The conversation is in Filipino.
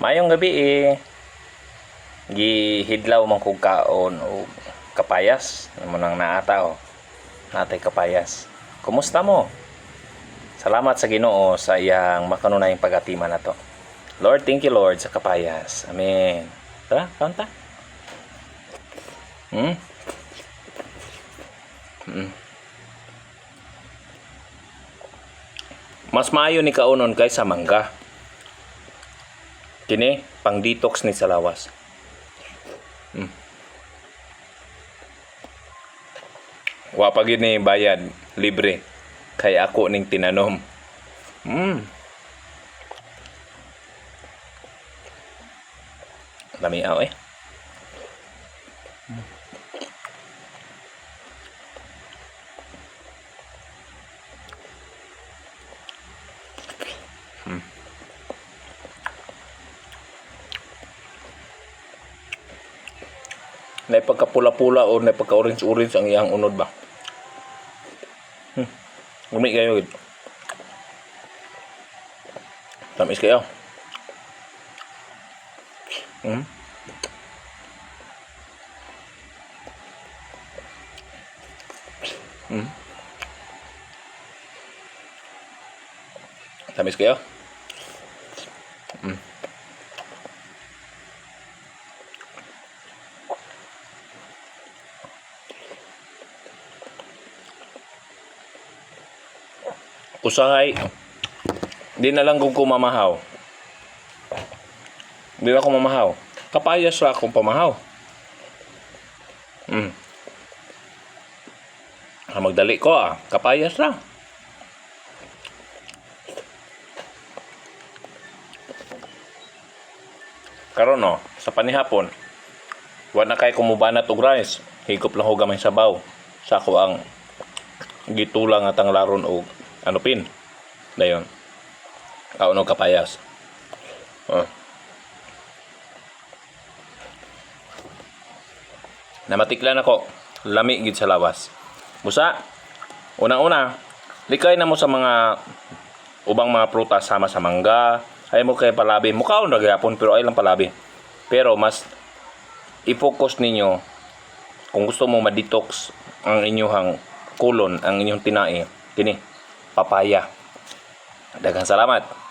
Mayong gabi gihidlaw man kog kaon o kapayas. Amo nang naata o. Natay kapayas. Kumusta mo? Salamat sa Ginoo sa iyang makanunayang pag-atima na to. Lord, thank you Lord sa kapayas. Amen. Tara, kaunta. Mas maayo ni kaunon kaysa mangga. Kini pang detox ni sa lawas. Wa pa gid ni bayad, libre. Kay ako ning tinanom. Dami aw na pagkapula-pula o na pagka-orange-orange ang iyang unod ba. Gumi kayo gid. Tamis kayo. Tamis kayo. Usahay, di na lang kung kumamahaw. Di na ako mamahaw. Kapayas ra akong pamahaw. Magdali ko kapayas ra. Karon no, sa panihapon, wa na kay kumubanat og rice. Higop lang ho gamay sabaw. Sa ako ang gitulang atang laron og anupin. Dayon. Kauno kapayas. Namatiklan ako. Lami gid sa lawas. Busa, unang-una, likay na mo sa mga ubang mga prutas sama sa mangga. Ay mo kay palabi. Mukhaon ra gyapon pero ay lang palabi. Pero mas i-focus ninyo kung gusto mo ma-detox ang inyong kulon, ang inyong tinai. Kini papaya. Daghang salamat.